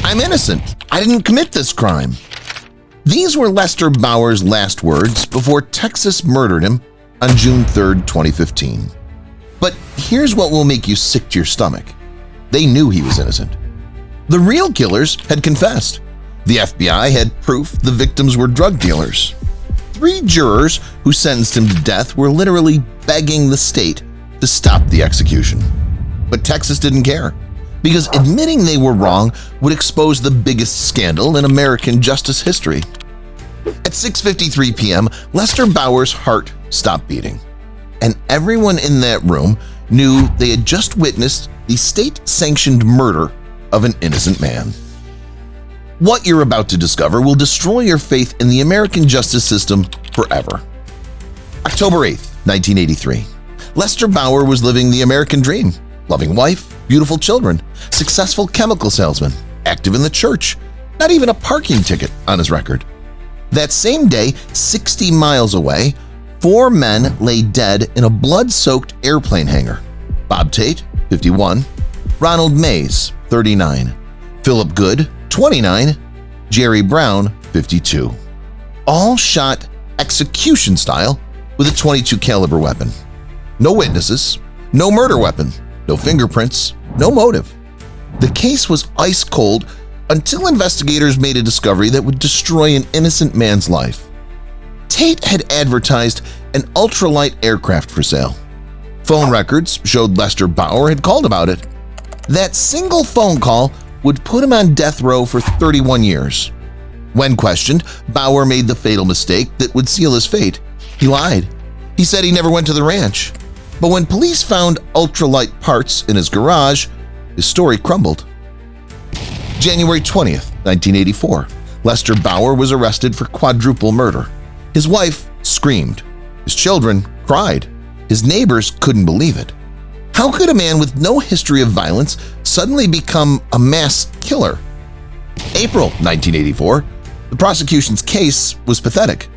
"I'm innocent. I didn't commit this crime." These were Lester Bauer's last words before Texas murdered him on June 3, 2015. But here's what will make you sick to your stomach. They knew he was innocent. The real killers had confessed. The FBI had proof the victims were drug dealers. 3 jurors who sentenced him to death were literally begging the state to stop the execution. But Texas didn't care, because admitting they were wrong would expose the biggest scandal in American justice history. At 6:53 p.m., Lester Bauer's heart stopped beating, and everyone in that room knew they had just witnessed the state-sanctioned murder of an innocent man. What you're about to discover will destroy your faith in the American justice system forever. October 8, 1983. Lester Bauer was living the American dream. Loving wife, beautiful children, successful chemical salesman, active in the church, not even a parking ticket on his record. That same day, 60 miles away, 4 men lay dead in a blood-soaked airplane hangar. Bob Tate, 51, Ronald Mays, 39, Philip Good, 29, Jerry Brown, 52. All shot execution style with a .22 caliber weapon. No witnesses, no murder weapon, no fingerprints, no motive. The case was ice cold until investigators made a discovery that would destroy an innocent man's life. Tate had advertised an ultralight aircraft for sale. Phone records showed Lester Bauer had called about it. That single phone call would put him on death row for 31 years. When questioned, Bauer made the fatal mistake that would seal his fate. He lied. He said he never went to the ranch. But when police found ultralight parts in his garage, his story crumbled. January 20th, 1984, Lester Bauer was arrested for quadruple murder. His wife screamed. His children cried. His neighbors couldn't believe it. How could a man with no history of violence suddenly become a mass killer? April 1984, the prosecution's case was pathetic.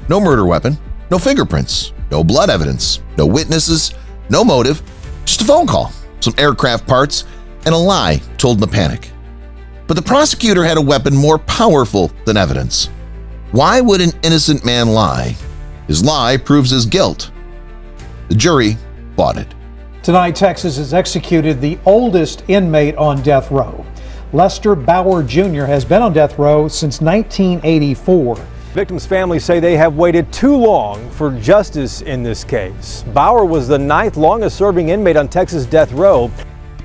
No murder weapon, no fingerprints, no blood evidence, no witnesses, no motive, just a phone call, some aircraft parts, and a lie told in a panic. But the prosecutor had a weapon more powerful than evidence. Why would an innocent man lie? His lie proves his guilt. The jury bought it. Tonight, Texas has executed the oldest inmate on death row. Lester Bauer Jr. has been on death row since 1984. Victims' families say they have waited too long for justice in this case. Bauer was the 9th longest serving inmate on Texas death row.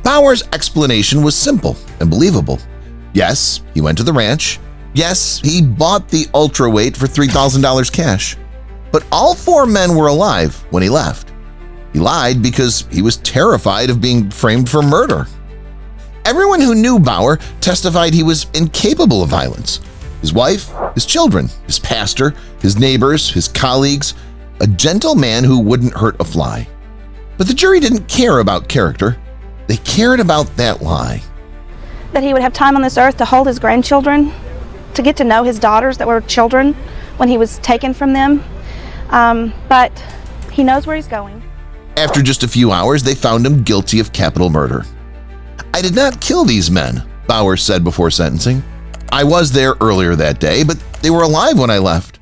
Bauer's explanation was simple and believable. Yes, he went to the ranch. Yes, he bought the ultraweight for $3,000 cash. But all 4 men were alive when he left. He lied because he was terrified of being framed for murder. Everyone who knew Bauer testified he was incapable of violence. His wife, his children, his pastor, his neighbors, his colleagues, a gentle man who wouldn't hurt a fly. But the jury didn't care about character. They cared about that lie. That he would have time on this earth to hold his grandchildren, to get to know his daughters that were children when he was taken from them. But he knows where he's going. After just a few hours, they found him guilty of capital murder. "I did not kill these men," Bauer said before sentencing. "I was there earlier that day, but they were alive when I left."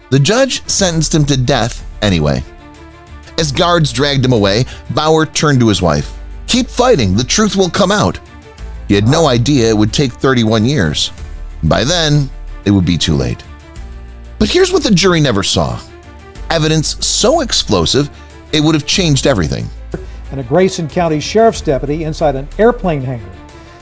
The judge sentenced him to death anyway. As guards dragged him away, Bauer turned to his wife. "Keep fighting, the truth will come out." He had no idea it would take 31 years. By then, it would be too late. But here's what the jury never saw. Evidence so explosive, it would have changed everything. And a Grayson County Sheriff's deputy inside an airplane hangar.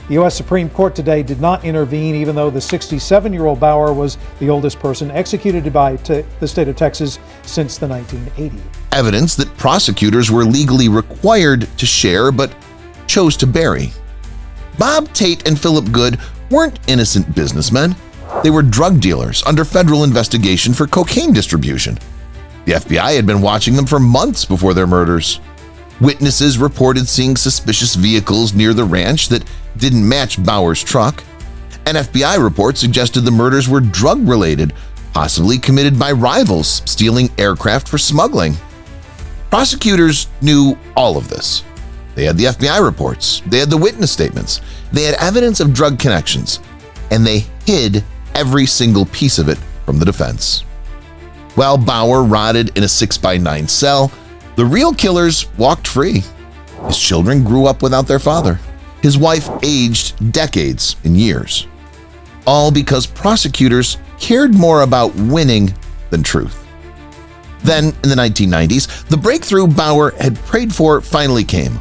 The U.S. Supreme Court today did not intervene, even though the 67-year-old Bauer was the oldest person executed by the state of Texas since the 1980s. Evidence that prosecutors were legally required to share but chose to bury. Bob Tate and Philip Good weren't innocent businessmen. They were drug dealers under federal investigation for cocaine distribution. The FBI had been watching them for months before their murders. Witnesses reported seeing suspicious vehicles near the ranch that didn't match Bauer's truck. An FBI report suggested the murders were drug-related, possibly committed by rivals stealing aircraft for smuggling. Prosecutors knew all of this. They had the FBI reports, they had the witness statements, they had evidence of drug connections, and they hid every single piece of it from the defense. While Bauer rotted in a 6x9 cell, the real killers walked free. His children grew up without their father. His wife aged decades in years. All because prosecutors cared more about winning than truth. Then, in the 1990s, the breakthrough Bauer had prayed for finally came.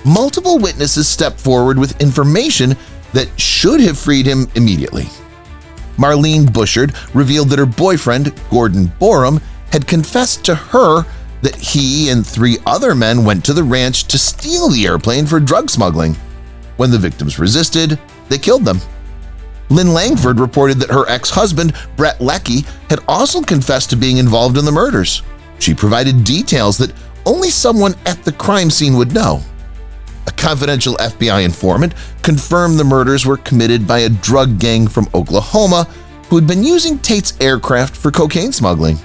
Multiple witnesses stepped forward with information that should have freed him immediately. Marlene Bushard revealed that her boyfriend, Gordon Borum, had confessed to her that he and 3 other men went to the ranch to steal the airplane for drug smuggling. When the victims resisted, they killed them. Lynn Langford reported that her ex-husband, Brett Leckie, had also confessed to being involved in the murders. She provided details that only someone at the crime scene would know. A confidential FBI informant confirmed the murders were committed by a drug gang from Oklahoma who had been using Tate's aircraft for cocaine smuggling.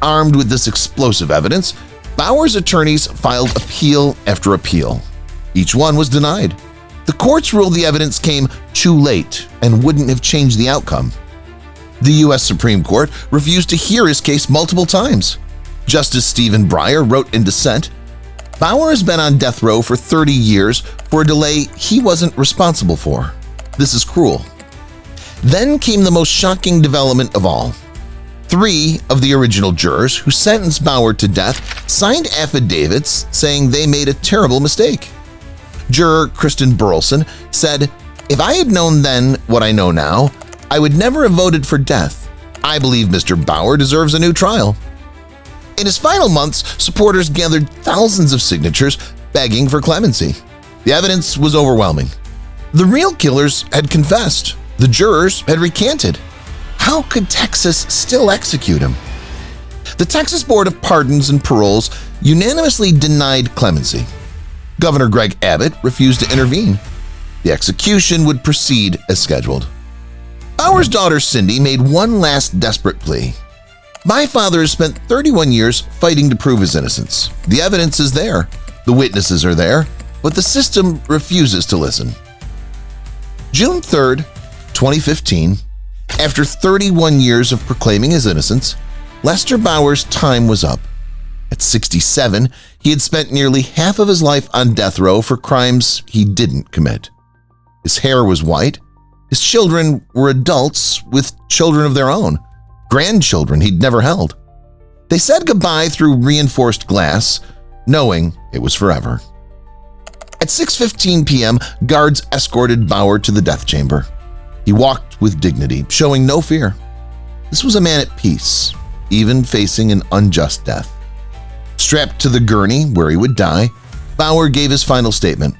Armed with this explosive evidence, Bauer's attorneys filed appeal after appeal. Each one was denied. The courts ruled the evidence came too late and wouldn't have changed the outcome. The U.S. Supreme Court refused to hear his case multiple times. Justice Stephen Breyer wrote in dissent, "Bauer has been on death row for 30 years for a delay he wasn't responsible for. This is cruel." Then came the most shocking development of all. 3 of the original jurors who sentenced Bauer to death signed affidavits saying they made a terrible mistake. Juror Kristen Burleson said, "If I had known then what I know now, I would never have voted for death. I believe Mr. Bauer deserves a new trial." In his final months, supporters gathered thousands of signatures begging for clemency. The evidence was overwhelming. The real killers had confessed. The jurors had recanted. How could Texas still execute him? The Texas Board of Pardons and Paroles unanimously denied clemency. Governor Greg Abbott refused to intervene. The execution would proceed as scheduled. Bauer's daughter Cindy made one last desperate plea. "My father has spent 31 years fighting to prove his innocence. The evidence is there, the witnesses are there, but the system refuses to listen." June 3rd, 2015, after 31 years of proclaiming his innocence, Lester Bauer's time was up. At 67, he had spent nearly half of his life on death row for crimes he didn't commit. His hair was white. His children were adults with children of their own, grandchildren he'd never held. They said goodbye through reinforced glass, knowing it was forever. At 6:15 p.m., guards escorted Bauer to the death chamber. He walked with dignity, showing no fear. This was a man at peace, even facing an unjust death. Strapped to the gurney where he would die, Bauer gave his final statement.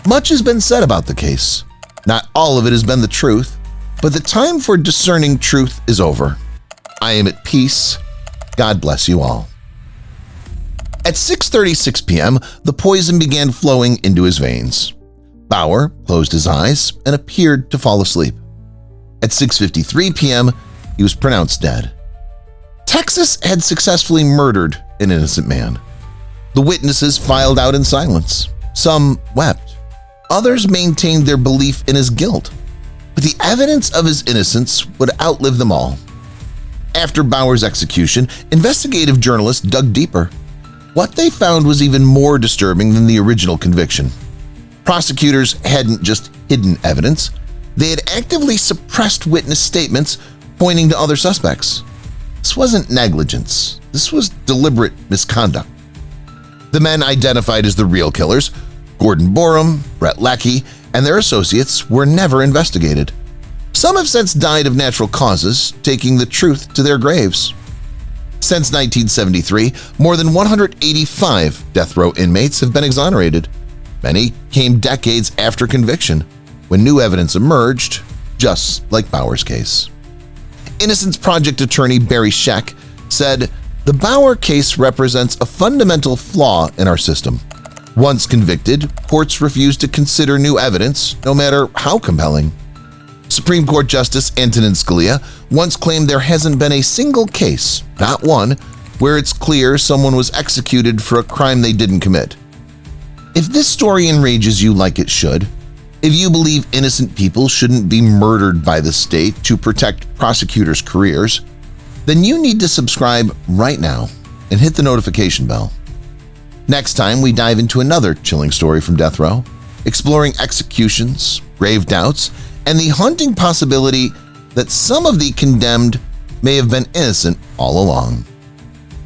"Much has been said about the case. Not all of it has been the truth, but the time for discerning truth is over. I am at peace. God bless you all." At 6:36 p.m., the poison began flowing into his veins. Bauer closed his eyes and appeared to fall asleep. At 6:53 p.m., he was pronounced dead. Texas had successfully murdered an innocent man. The witnesses filed out in silence. Some wept. Others maintained their belief in his guilt. But the evidence of his innocence would outlive them all. After Bauer's execution, investigative journalists dug deeper. What they found was even more disturbing than the original conviction. Prosecutors hadn't just hidden evidence, they had actively suppressed witness statements pointing to other suspects. This wasn't negligence, this was deliberate misconduct. The men identified as the real killers, Gordon Borum, Brett Leckie, and their associates, were never investigated. Some have since died of natural causes, taking the truth to their graves. Since 1973, more than 185 death row inmates have been exonerated. Many came decades after conviction, when new evidence emerged, just like Bauer's case. Innocence Project attorney Barry Scheck said, "The Bauer case represents a fundamental flaw in our system. Once convicted, courts refuse to consider new evidence, no matter how compelling." Supreme Court Justice Antonin Scalia once claimed there hasn't been a single case, not one, where it's clear someone was executed for a crime they didn't commit. If this story enrages you like it should, if you believe innocent people shouldn't be murdered by the state to protect prosecutors' careers, then you need to subscribe right now and hit the notification bell. Next time, we dive into another chilling story from death row, exploring executions, grave doubts, and the haunting possibility that some of the condemned may have been innocent all along.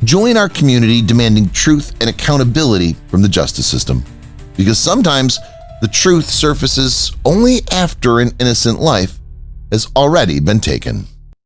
Join our community demanding truth and accountability from the justice system, because sometimes the truth surfaces only after an innocent life has already been taken.